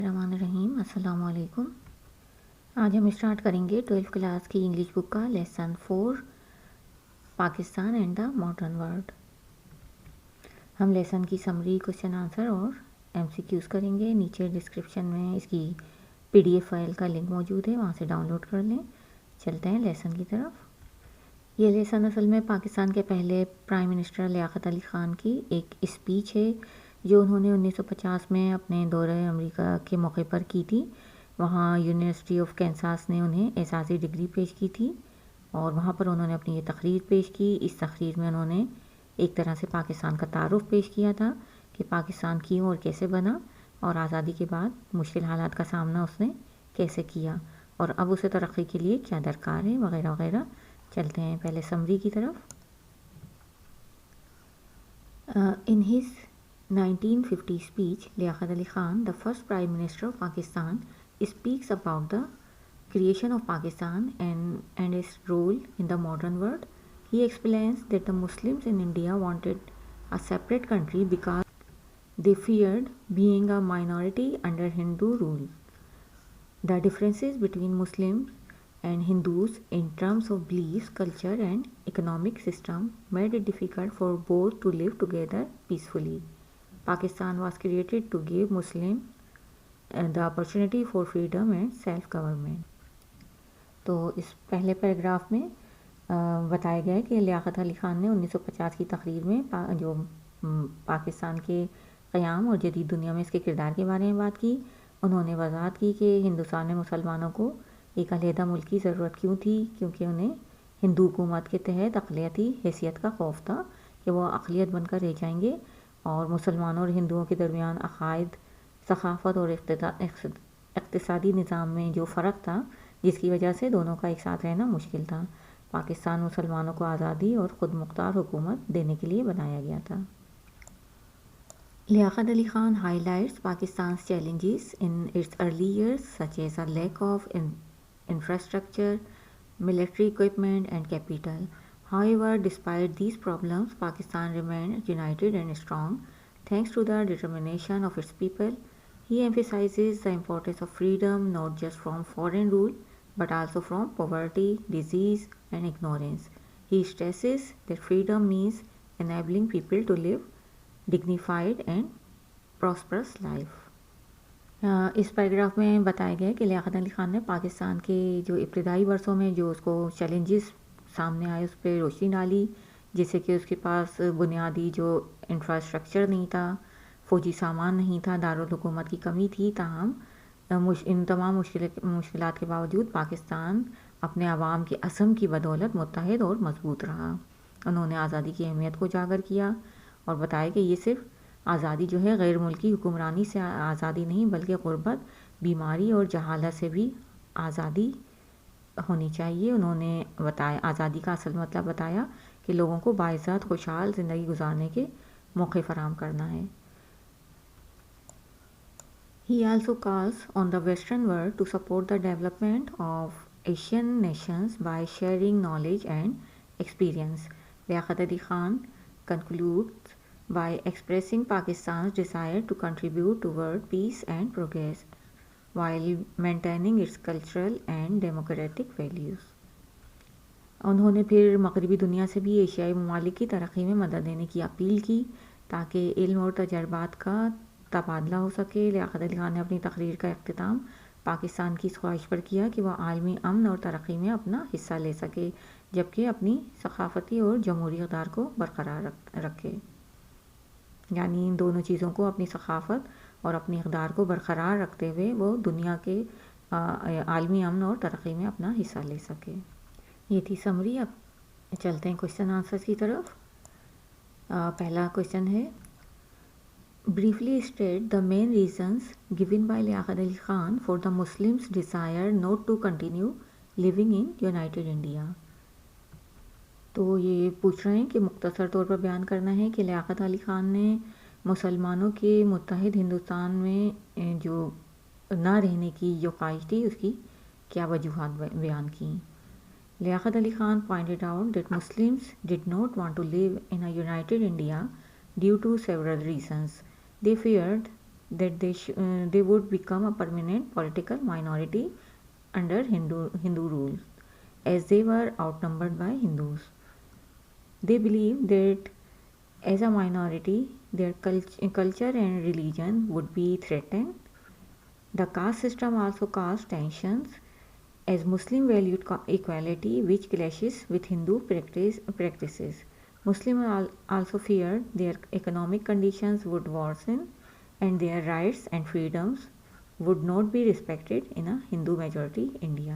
الرحمن الرحیم، السلام علیکم۔ آج ہم اسٹارٹ کریں گے 12 کلاس کی انگلش بک کا lesson 4 Pakistan and the modern world. ہم لیسن کی سمری، کوشچن آنسر اور ایم سی کیوز کریں گے۔ نیچے ڈسکرپشن میں اس کی پی ڈی ایف فائل کا لنک موجود ہے، وہاں سے ڈاؤن لوڈ کر لیں۔ چلتے ہیں لیسن کی طرف۔ یہ لیسن اصل میں پاکستان کے پہلے پرائم منسٹر لیاقت علی خان کی ایک اسپیچ ہے جو انہوں نے 1950 میں اپنے دورہ امریکہ کے موقع پر کی تھی۔ وہاں یونیورسٹی آف کینساس نے انہیں اعزازی ڈگری پیش کی تھی اور وہاں پر انہوں نے اپنی یہ تقریر پیش کی۔ اس تقریر میں انہوں نے ایک طرح سے پاکستان کا تعارف پیش کیا تھا کہ پاکستان کیوں اور کیسے بنا اور آزادی کے بعد مشکل حالات کا سامنا اس نے کیسے کیا اور اب اسے ترقی کے لیے کیا درکار ہے، وغیرہ وغیرہ۔ چلتے ہیں پہلے سمری کی طرف۔ In his 1950 speech, Liaquat Ali Khan, the first Prime Minister of Pakistan, speaks about the creation of Pakistan and its role in the modern world. He explains that the Muslims in India wanted a separate country because they feared being a minority under Hindu rule. The differences between Muslims and Hindus in terms of beliefs, culture and economic system made it difficult for both to live together peacefully. Pakistan was created to give Muslims the opportunity for freedom and self-government. تو اس پہلے paragraph میں بتایا گیا ہے کہ لیاقت علی خان نے 1950 کی تقریر میں جو پاکستان کے قیام اور جدید دنیا میں اس کے کردار کے بارے میں بات کی۔ انہوں نے وضاحت کی کہ ہندوستان میں مسلمانوں کو ایک علیحدہ ملک کی ضرورت کیوں تھی، کیونکہ انہیں ہندو حکومت کے تحت اقلیتی حیثیت کا خوف تھا کہ وہ اقلیت بن کر رہ جائیں گے اور مسلمانوں اور ہندوؤں کے درمیان عقائد، ثقافت اور اقتصادی نظام میں جو فرق تھا جس کی وجہ سے دونوں کا ایک ساتھ رہنا مشکل تھا۔ پاکستان مسلمانوں کو آزادی اور خود مختار حکومت دینے کے لیے بنایا گیا تھا۔ Liaquat Ali Khan highlights Pakistan's challenges in its early years, such as a lack of infrastructure, military equipment and capital. However, despite these problems, Pakistan remained united and strong thanks to the determination of its people. He emphasizes the importance of freedom not just from foreign rule but also from poverty, disease and ignorance. He stresses that freedom means enabling people to live dignified and prosperous life. اس paragraph میں بتایا گیا کہ لیاقت علی خان نے پاکستان کے جو ابتدائی برسوں میں جو اس کو چیلنجز سامنے آئے اس پہ روشنی ڈالی، جیسے کہ اس کے پاس بنیادی جو انفراسٹرکچر نہیں تھا، فوجی سامان نہیں تھا، دارالحکومت کی کمی تھی، تاہم ان تمام مشکلات کے باوجود پاکستان اپنے عوام کے عزم کی بدولت متحد اور مضبوط رہا۔ انہوں نے آزادی کی اہمیت کو اجاگر کیا اور بتایا کہ یہ صرف آزادی جو ہے غیر ملکی حکمرانی سے آزادی نہیں بلکہ غربت، بیماری اور جہالت سے بھی آزادی ہونی چاہیے۔ انہوں نے بتایا آزادی کا اصل مطلب بتایا کہ لوگوں کو باعزت خوشحال زندگی گزارنے کے موقع فراہم کرنا ہے۔ He also calls on the Western world to support the development of Asian nations by sharing knowledge and experience. Liaquat Ali Khan concludes by expressing Pakistan's desire to contribute toward peace and progress while maintaining its cultural and democratic values. انہوں نے پھر مغربی دنیا سے بھی ایشیائی ممالک کی ترقی میں مدد دینے کی اپیل کی تاکہ علم اور تجربات کا تبادلہ ہو سکے۔ لیاقت علی خان نے اپنی تقریر کا اختتام پاکستان کی اس خواہش پر کیا کہ وہ عالمی امن اور ترقی میں اپنا حصہ لے سکے جبکہ اپنی ثقافتی اور جمہوری اقدار کو برقرار رکھے، یعنی ان دونوں چیزوں کو، اپنی ثقافت اور اپنی اقدار کو برقرار رکھتے ہوئے وہ دنیا کے عالمی امن اور ترقی میں اپنا حصہ لے سکے۔ یہ تھی سمری۔ اب چلتے ہیں کوشچن آنسرز کی طرف۔ پہلا کوشچن ہے briefly state the main reasons given by Liaquat Ali Khan for the Muslims' desire not to continue living in United India. تو یہ پوچھ رہے ہیں کہ مختصر طور پر بیان کرنا ہے کہ لیاقت علی خان نے مسلمانوں کے متحد ہندوستان میں جو نہ رہنے کی جو خواہش تھی اس کی کیا وجوہات بیان کی۔ لیاقت Ali Khan pointed out that Muslims did not want to live in a united India due to several reasons. They feared that they would become a permanent political minority under Hindu rule, as they were outnumbered by Hindus. They believed that as a minority, their culture and religion would be threatened. The caste system also caused tensions, as Muslim valued equality, which clashes with Hindu practices. Muslims also feared their economic conditions would worsen and their rights and freedoms would not be respected in a Hindu majority India.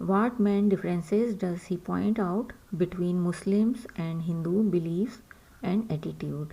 What main differences does he point out between Muslims and Hindu beliefs and attitude?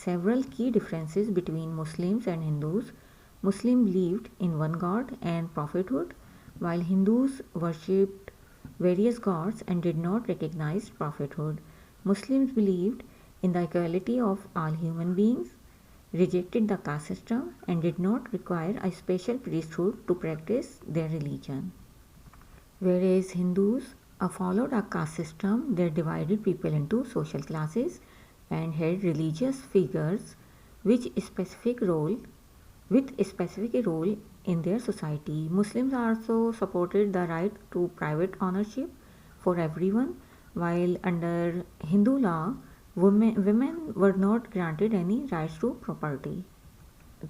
several key differences between Muslims and Hindus. Muslims believed in one God and prophethood, while Hindus worshipped various gods and did not recognize prophethood. Muslims believed in the equality of all human beings, rejected the caste system, and did not require a special priesthood to practice their religion. Whereas Hindus followed a caste system that divided people into social classes and had religious figures with a specific role in their society. Muslims also supported the right to private ownership for everyone, while under Hindu law, women were not granted any rights to property.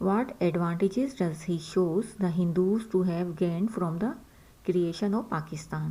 What advantages does he shows the Hindus to have gained from the creation of Pakistan?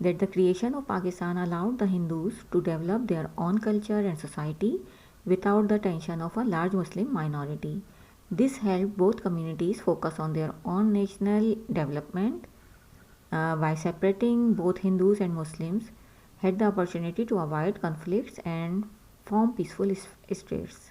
that the creation of Pakistan allowed the Hindus to develop their own culture and society without the tension of a large Muslim minority. This helped both communities focus on their own national development. By separating both Hindus and Muslims had the opportunity to avoid conflicts and form peaceful states.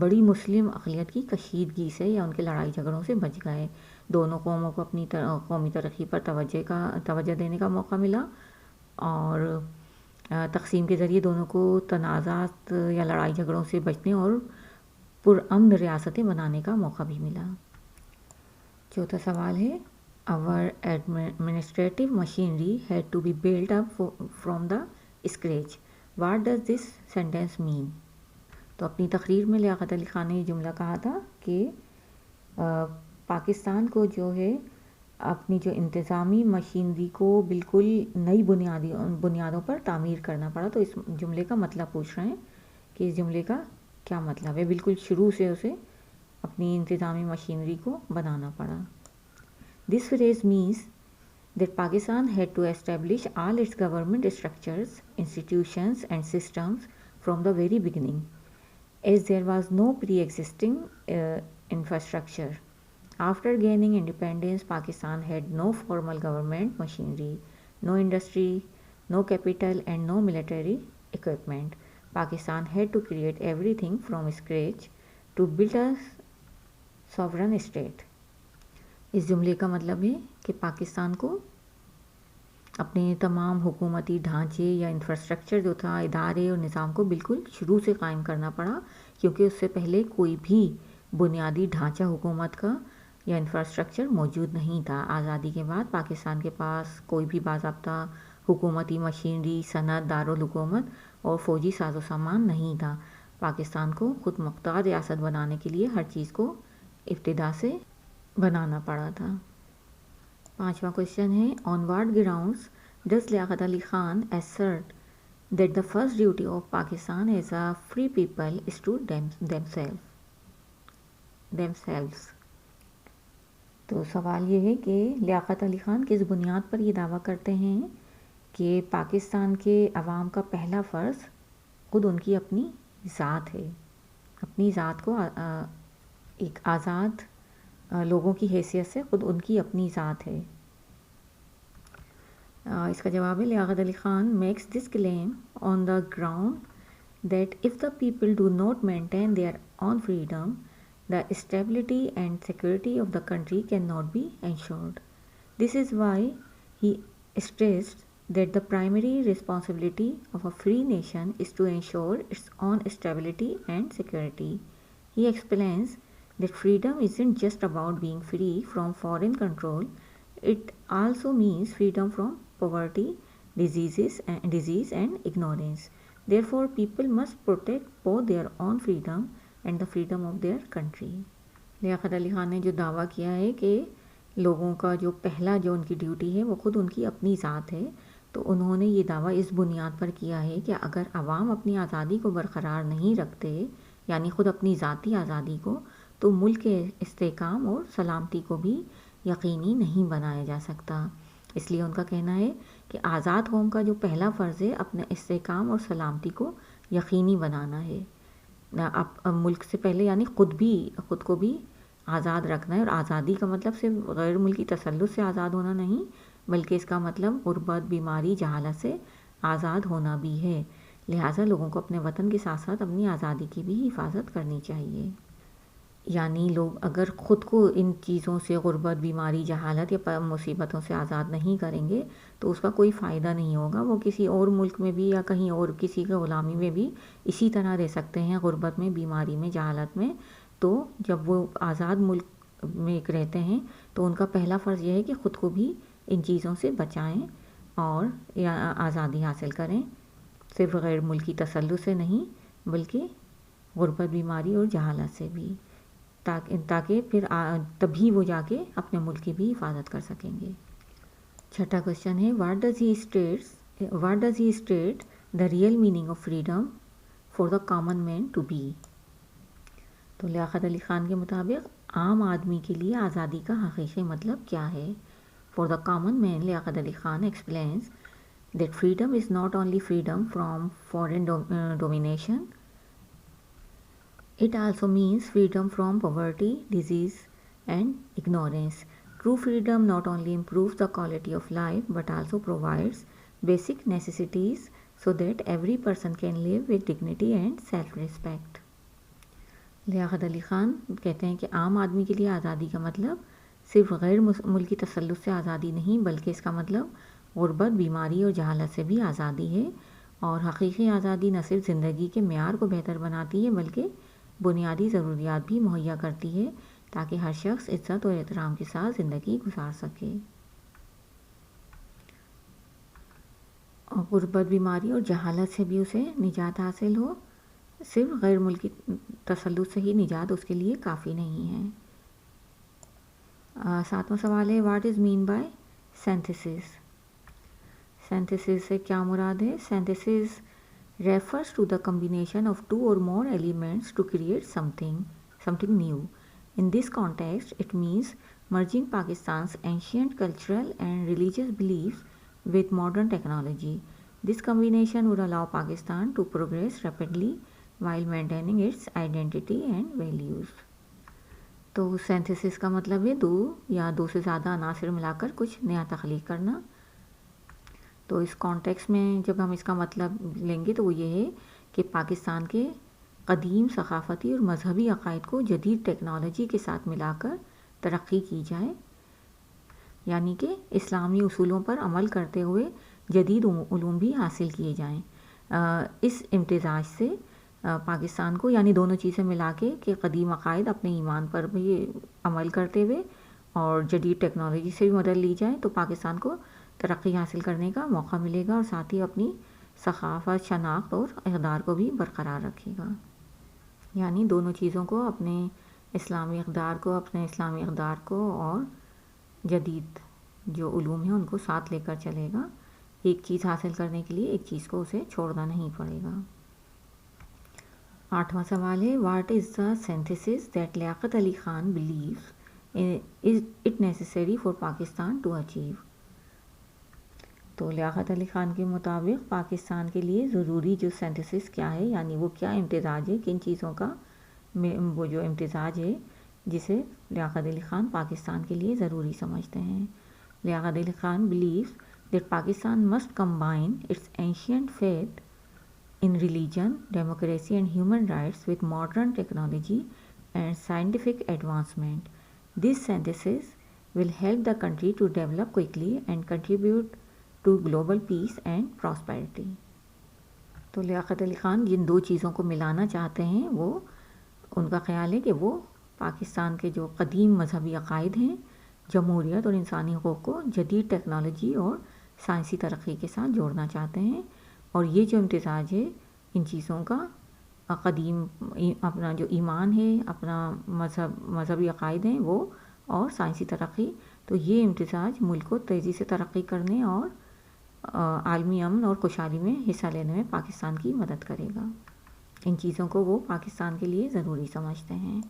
بڑی مسلم اقلیت کی کشیدگی سے یا ان کے لڑائی جھگڑوں سے بچ گئے. دونوں قوموں کو اپنی قومی ترقی پر توجہ دینے کا موقع ملا اور تقسیم کے ذریعے دونوں کو تنازعات یا لڑائی جھگڑوں سے بچنے اور پرامن ریاستیں بنانے کا موقع بھی ملا. چوتھا سوال ہے our administrative machinery had to be built up from the scratch. What does this sentence mean? تو اپنی تقریر میں لیاقت علی خان نے یہ جملہ کہا تھا کہ پاکستان کو جو ہے اپنی جو انتظامی مشینری کو بالکل نئی بنیادوں پر تعمیر کرنا پڑا. تو اس جملے کا مطلب پوچھ رہے ہیں کہ اس جملے کا کیا مطلب ہے. بالکل شروع سے اسے اپنی انتظامی مشینری کو بنانا پڑا. This phrase means that Pakistan had to establish all its government structures, institutions and systems from the very beginning, as there was no pre-existing infrastructure. After gaining independence, Pakistan had no formal government machinery, no industry, no capital and no military equipment. Pakistan had to create everything from scratch to build a sovereign state. اس جملے کا مطلب ہے کہ پاکستان کو اپنے تمام حکومتی ڈھانچے یا انفراسٹرکچر جو تھا، ادارے اور نظام کو بالکل شروع سے قائم کرنا پڑا، کیونکہ اس سے پہلے کوئی بھی بنیادی ڈھانچہ حکومت کا یا انفراسٹرکچر موجود نہیں تھا. آزادی کے بعد پاکستان کے پاس کوئی بھی باضابطہ حکومتی مشینری، صنعت، دارالحکومت اور فوجی ساز و سامان نہیں تھا. پاکستان کو خود مختار ریاست بنانے کے لیے ہر چیز کو ابتدا سے بنانا پڑا تھا. پانچواں کوشچن ہے on what grounds does Liaquat Ali Khan assert that the first duty of Pakistan as a free people is to themselves. تو سوال یہ ہے کہ لیاقت علی خان کس بنیاد پر یہ دعویٰ کرتے ہیں کہ پاکستان کے عوام کا پہلا فرض خود ان کی اپنی ذات ہے، اپنی ذات کو ایک آزاد لوگوں کی حیثیت سے خود ان کی اپنی ذات ہے. اس کا جواب ہے Liaquat Ali Khan makes this claim on the ground that if the people do not maintain their own freedom the stability and security of the country cannot be ensured. This is why he stressed that the primary responsibility of a free nation is to ensure its own stability and security. He explains that freedom isn't just about being free from foreign control, it also means freedom from poverty, disease and ignorance. Therefore, people must protect both their own freedom and the freedom of their country. Liaquat Ali Khan نے جو دعویٰ کیا ہے کہ لوگوں کا جو پہلا جو ان کی ڈیوٹی ہے وہ خود ان کی اپنی ذات ہے، تو انہوں نے یہ دعویٰ اس بنیاد پر کیا ہے کہ اگر عوام اپنی آزادی کو برقرار نہیں رکھتے، یعنی خود اپنی ذاتی آزادی کو، تو ملک کے استحکام اور سلامتی کو بھی یقینی نہیں بنایا جا سکتا. اس لیے ان کا کہنا ہے کہ آزاد قوم کا جو پہلا فرض ہے اپنے استحکام اور سلامتی کو یقینی بنانا ہے. اب ملک سے پہلے یعنی خود کو بھی آزاد رکھنا ہے، اور آزادی کا مطلب صرف غیر ملکی تسلط سے آزاد ہونا نہیں، بلکہ اس کا مطلب غربت، بیماری، جہالت سے آزاد ہونا بھی ہے. لہٰذا لوگوں کو اپنے وطن کے ساتھ ساتھ اپنی آزادی کی بھی حفاظت کرنی چاہیے. یعنی لوگ اگر خود کو ان چیزوں سے، غربت، بیماری، جہالت یا مصیبتوں سے آزاد نہیں کریں گے تو اس کا کوئی فائدہ نہیں ہوگا. وہ کسی اور ملک میں بھی یا کہیں اور کسی کے غلامی میں بھی اسی طرح رہ سکتے ہیں، غربت میں، بیماری میں، جہالت میں. تو جب وہ آزاد ملک میں رہتے ہیں تو ان کا پہلا فرض یہ ہے کہ خود کو بھی ان چیزوں سے بچائیں اور آزادی حاصل کریں، صرف غیر ملکی تسلط سے نہیں بلکہ غربت، بیماری اور جہالت سے بھی، تاکہ پھر تبھی وہ جا کے اپنے ملک کی بھی حفاظت کر سکیں گے. چھٹا کوشچن ہے what does he state the real meaning of freedom for the common man to be. تو لیاقت علی خان کے مطابق عام آدمی کے لیے آزادی کا حقیقی مطلب کیا ہے. For the common main Liaquat Ali Khan explains that freedom is not only freedom from foreign domination. It also means freedom from poverty, disease and ignorance. True freedom not only improves the quality of life but also provides basic necessities so that every person can live with dignity and self-respect. لیاقت علی خان کہتے ہیں کہ عام آدمی کے لیے آزادی کا مطلب صرف غیر ملکی تسلط سے آزادی نہیں، بلکہ اس کا مطلب غربت، بیماری اور جہالت سے بھی آزادی ہے، اور حقیقی آزادی نہ صرف زندگی کے معیار کو بہتر بناتی ہے بلکہ بنیادی ضروریات بھی مہیا کرتی ہے تاکہ ہر شخص عزت اور احترام کے ساتھ زندگی گزار سکے۔ اور غربت، بیماری اور جہالت سے بھی اسے نجات حاصل ہو، صرف غیر ملکی تسلط سے ہی نجات اس کے لیے کافی نہیں ہے۔ ساتواں سوال ہے، what is mean by synthesis? Synthesis سے کیا مراد ہے؟ Synthesis refers to the combination of two or more elements to create something new. In this context, it means merging Pakistan's ancient cultural and religious beliefs with modern technology. This combination would allow Pakistan to progress rapidly while maintaining its identity and values. تو synthesis کا مطلب ہے دو یا دو سے زیادہ عناصر ملا کر کچھ نیا تخلیق کرنا۔ تو اس کانٹیکس میں جب ہم اس کا مطلب لیں گے تو وہ یہ ہے کہ پاکستان کے قدیم ثقافتی اور مذہبی عقائد کو جدید ٹیکنالوجی کے ساتھ ملا کر ترقی کی جائے، یعنی کہ اسلامی اصولوں پر عمل کرتے ہوئے جدید علوم بھی حاصل کیے جائیں۔ اس امتزاج سے پاکستان کو، یعنی دونوں چیزیں ملا کے کہ قدیم عقائد اپنے ایمان پر بھی عمل کرتے ہوئے اور جدید ٹیکنالوجی سے بھی مدد لی جائے، تو پاکستان کو ترقی حاصل کرنے کا موقع ملے گا اور ساتھ ہی اپنی ثقافت، شناخت اور اقدار کو بھی برقرار رکھے گا۔ یعنی دونوں چیزوں کو، اپنے اسلامی اقدار کو اور جدید جو علوم ہیں ان کو ساتھ لے کر چلے گا۔ ایک چیز حاصل کرنے کے لیے ایک چیز کو اسے چھوڑنا نہیں پڑے گا۔ 8واں سوال ہے، what is the synthesis that Liaquat Ali Khan believes is it necessary for Pakistan to achieve? تو لیاقت علی خان کے مطابق پاکستان کے لیے ضروری جو سینتھیسس کیا ہے، یعنی وہ کیا امتزاج ہے، کن چیزوں کا وہ جو امتزاج ہے جسے لیاقت علی خان پاکستان کے لیے ضروری سمجھتے ہیں۔ لیاقت Ali Khan believes that Pakistan must combine its ancient faith in religion, democracy and human rights with modern technology and scientific advancement. This synthesis will help the country to develop quickly and contribute to global peace and prosperity. تو لیاقت علی خان جن دو چیزوں کو ملانا چاہتے ہیں، وہ ان کا خیال ہے کہ وہ پاکستان کے جو قدیم مذہبی عقائد ہیں، جمہوریت اور انسانی حقوق کو جدید ٹیکنالوجی اور سائنسی ترقی کے ساتھ جوڑنا چاہتے ہیں، اور یہ جو امتزاج ہے ان چیزوں کا، قدیم اپنا جو ایمان ہے، اپنا مذہبی عقائد ہیں وہ، اور سائنسی ترقی، تو یہ امتزاج ملک کو تیزی سے ترقی کرنے اور عالمی امن اور خوشحالی میں حصہ لینے میں پاکستان کی مدد کرے گا۔ ان چیزوں کو وہ پاکستان کے لیے ضروری سمجھتے ہیں۔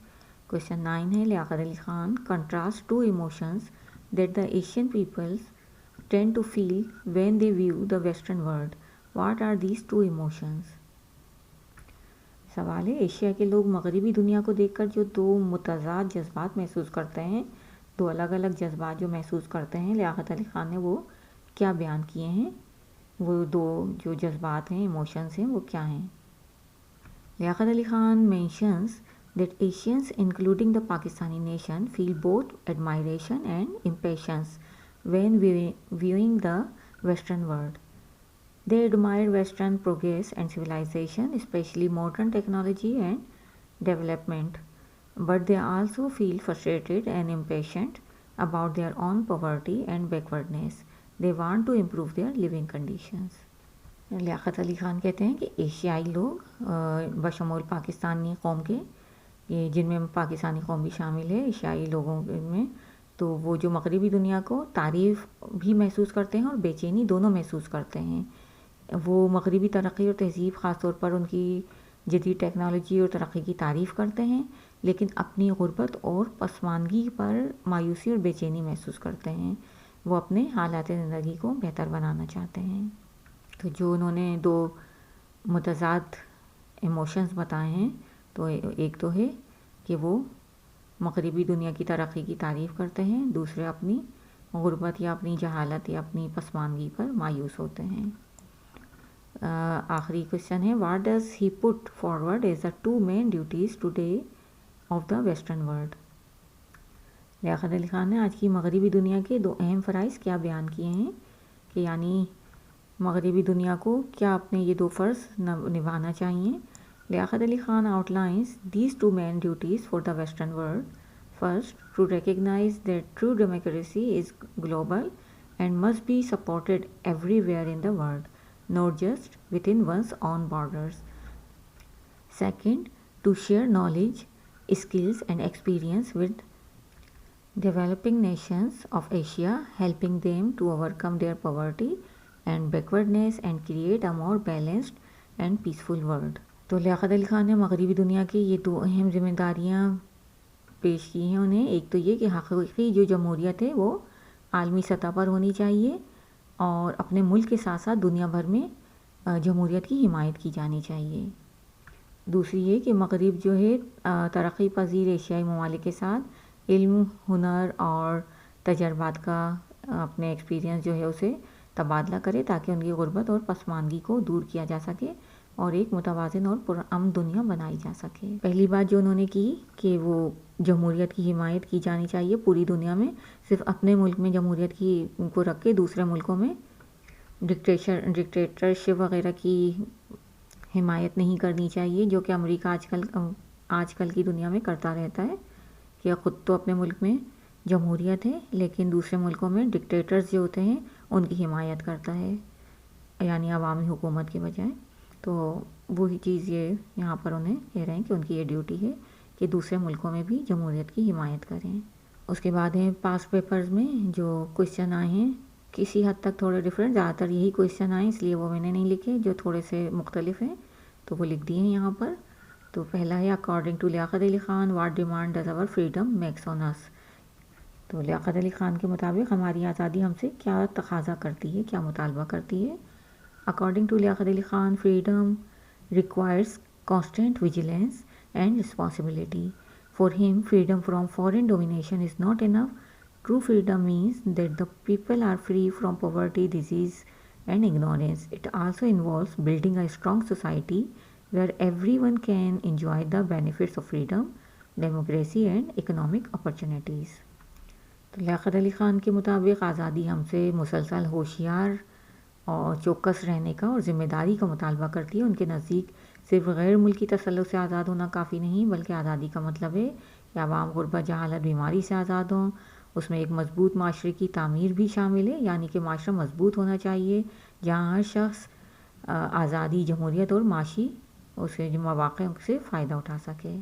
Question 9 ہے، Liaquat Ali Khan contrast two emotions that the Asian peoples tend to feel when they view the Western world. What are these two emotions? سوال ہے، ایشیا کے لوگ مغربی دنیا کو دیکھ کر جو دو متضاد جذبات محسوس کرتے ہیں، دو الگ الگ جذبات جو محسوس کرتے ہیں، لیاقت علی خان نے وہ کیا بیان کیے ہیں؟ وہ دو جو جذبات ہیں، ایموشنز ہیں، وہ کیا ہیں؟ لیاقت Ali Khan mentions that Asians, including the Pakistani nation, feel both admiration and impatience when viewing the Western world. They admire Western progress and civilization, especially modern technology and development, but they also feel frustrated and impatient about their own poverty and backwardness. They want to improve their living conditions. لیاقت علی خان کہتے ہیں کہ ایشیائی لوگ بشمول پاکستانی قوم کے، جن میں پاکستانی قوم بھی شامل ہے، ایشیائی لوگوں میں، تو وہ جو مغربی دنیا کو تعریف بھی محسوس کرتے ہیں اور بے چینی دونوں محسوس کرتے ہیں۔ وہ مغربی ترقی اور تہذیب، خاص طور پر ان کی جدید ٹیکنالوجی اور ترقی کی تعریف کرتے ہیں، لیکن اپنی غربت اور پسماندگی پر مایوسی اور بے چینی محسوس کرتے ہیں۔ وہ اپنے حالات زندگی کو بہتر بنانا چاہتے ہیں۔ تو جو انہوں نے دو متضاد ایموشنز بتائے ہیں، تو ایک تو ہے کہ وہ مغربی دنیا کی ترقی کی تعریف کرتے ہیں، دوسرے اپنی غربت یا اپنی جہالت یا اپنی پسماندگی پر مایوس ہوتے ہیں۔ آخری کوشچن ہے، what does he put forward as the two main duties today of the western world. Liaquat Ali Khan نے آج کی مغربی دنیا کے 2 اہم فرائض کیا بیان کیے ہیں کہ یعنی مغربی دنیا کو کیا اپنے یہ 2 فرض نبھانا چاہیے۔ لیاقت Ali Khan outlines these 2 main duties for the Western world. First, to recognize that true democracy is global and must be supported everywhere in the world, not just within one's own borders. Second, to share knowledge, skills and experience with developing nations of Asia, helping them to overcome their poverty and backwardness and create a more balanced and peaceful world. تو لیاقت علی خان نے مغربی دنیا کی یہ 2 اہم ذمہ داریاں پیش کی ہیں انہیں۔ ایک تو یہ کہ حقیقی جو جمہوریت ہے وہ عالمی سطح پر ہونی چاہیے اور اپنے ملک کے ساتھ ساتھ دنیا بھر میں جمہوریت کی حمایت کی جانی چاہیے۔ دوسری یہ کہ مغرب جو ہے ترقی پذیر ایشیائی ممالک کے ساتھ علم، ہنر اور تجربات کا اپنے ایکسپیرینس جو ہے اسے تبادلہ کرے تاکہ ان کی غربت اور پسماندگی کو دور کیا جا سکے اور ایک متوازن اور پرامن دنیا بنائی جا سکے۔ پہلی بات جو انہوں نے کی کہ وہ جمہوریت کی حمایت کی جانی چاہیے پوری دنیا میں، صرف اپنے ملک میں جمہوریت کی کو رکھ کے دوسرے ملکوں میں ڈکٹیٹرشپ وغیرہ کی حمایت نہیں کرنی چاہیے، جو کہ امریکہ آج کل کی دنیا میں کرتا رہتا ہے کہ خود تو اپنے ملک میں جمہوریت ہے لیکن دوسرے ملکوں میں ڈکٹیٹرز جو ہوتے ہیں ان کی حمایت کرتا ہے، یعنی عوامی حکومت کے بجائے۔ تو وہی چیز یہ یہاں پر انہیں کہہ رہے ہیں کہ ان کی یہ ڈیوٹی ہے کہ دوسرے ملکوں میں بھی جمہوریت کی حمایت کریں۔ اس کے بعد ہیں پاس پیپرز میں جو کوشچن آئے ہیں کسی حد تک تھوڑے ڈفرینٹ، زیادہ تر یہی کوشچن آئے اس لیے وہ میں نے نہیں لکھے، جو تھوڑے سے مختلف ہیں تو وہ لکھ دیے ہیں یہاں پر۔ تو پہلا ہے according to Liaquat Ali Khan what demand does our freedom makes on us. تو لیاقت علی خان کے مطابق ہماری آزادی ہم سے کیا تقاضا کرتی ہے، کیا مطالبہ کرتی ہے۔ According to Liaquat Ali Khan, freedom requires constant vigilance and responsibility. For him, freedom from foreign domination is not enough. True freedom means that the people are free from poverty, disease, and ignorance. It also involves building a strong society where everyone can enjoy the benefits of freedom, democracy, and economic opportunities. تو لیاقت علی خان کے مطابق آزادی ہم سے مسلسل ہوشیار اور چوکس رہنے کا اور ذمہ داری کا مطالبہ کرتی ہے۔ ان کے نزدیک صرف غیر ملکی تسلط سے آزاد ہونا کافی نہیں، بلکہ آزادی کا مطلب ہے کہ عوام غربت، جہالت، بیماری سے آزاد ہوں۔ اس میں ایک مضبوط معاشرے کی تعمیر بھی شامل ہے، یعنی کہ معاشرہ مضبوط ہونا چاہیے جہاں ہر شخص آزادی، جمہوریت اور معاشی اسے مواقع سے فائدہ اٹھا سکے۔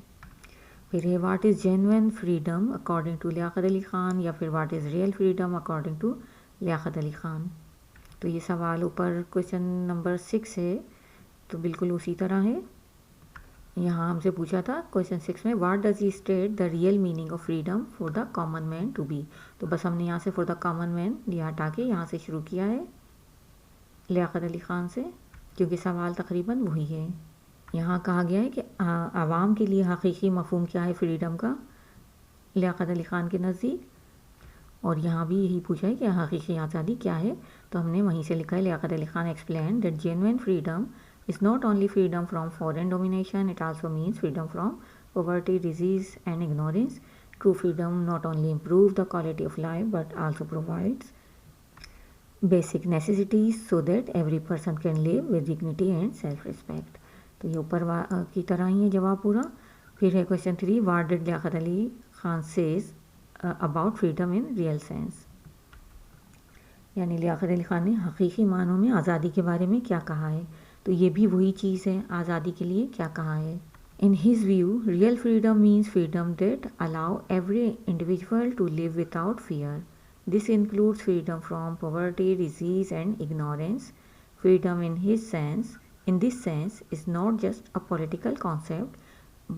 پھر ہے what is genuine freedom according to Liaquat Ali Khan, یا پھر what is real freedom according to Liaquat Ali Khan. تو یہ سوال اوپر کویشچن نمبر 6 ہے تو بالکل اسی طرح ہے۔ یہاں ہم سے پوچھا تھا کویشچن 6 میں what does he state the real meaning of freedom for the common man to be. تو بس ہم نے یہاں سے فار دا کامن مین یہ ہٹا کے یہاں سے شروع کیا ہے لیاقت علی خان سے، کیونکہ سوال تقریباً وہی ہے۔ یہاں کہا گیا ہے کہ عوام کے لیے حقیقی مفہوم کیا ہے فریڈم کا لیاقت علی خان کے نزدیک، اور یہاں بھی یہی پوچھا ہے کہ حقیقی آزادی کیا ہے۔ تو ہم نے وہیں سے لکھا ہے Liaquat Ali Khan explain that genuine freedom is not only freedom from foreign domination, it also means freedom from poverty, disease and ignorance. True freedom not only improves the quality of life but also provides basic necessities so that every person can live with dignity and self-respect. تو یہ اوپر کی طرح ہی ہے جواب پورا۔ پھر ہے question 3 what did Liaquat Ali Khan says about freedom in real sense، یعنی لیاقت علی خان نے حقیقی معنوں میں آزادی کے بارے میں کیا کہا ہے۔ تو یہ بھی وہی چیز ہے، آزادی کے لیے کیا کہا ہے۔ In his view, real freedom means freedom that allow every individual to live without fear. This includes freedom from poverty, disease and ignorance. Freedom in this sense is not just a political concept,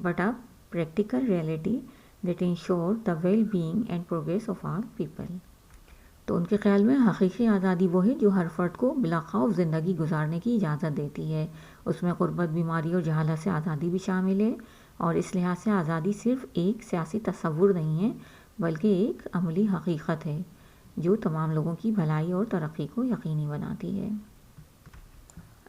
but a practical reality that ensures the well-being and progress of all people. تو ان کے خیال میں حقیقی آزادی وہ ہے جو ہر فرد کو بلا خوف زندگی گزارنے کی اجازت دیتی ہے۔ اس میں غربت، بیماری اور جہالت سے آزادی بھی شامل ہے، اور اس لحاظ سے آزادی صرف ایک سیاسی تصور نہیں ہے بلکہ ایک عملی حقیقت ہے جو تمام لوگوں کی بھلائی اور ترقی کو یقینی بناتی ہے۔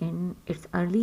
in its early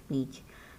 speech।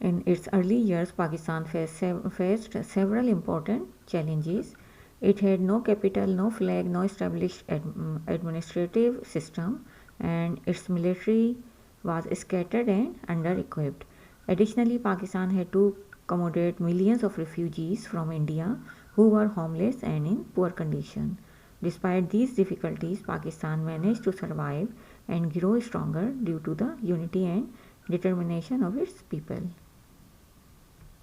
In its early years, Pakistan faced several important challenges. It had no capital, no flag, no established administrative system, and its military was scattered and under-equipped. Additionally, Pakistan had to accommodate millions of refugees from India who were homeless and in poor condition. Despite these difficulties, Pakistan managed to survive and grow stronger due to the unity and determination of its people.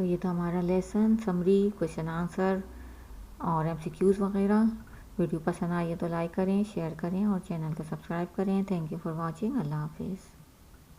تو یہ تھا ہمارا lesson summary, question answer اور MCQs وغیرہ. Video پسند آئی ہے تو like کریں، شیئر کریں اور چینل کو سبسکرائب کریں. Thank you for watching. اللہ حافظ.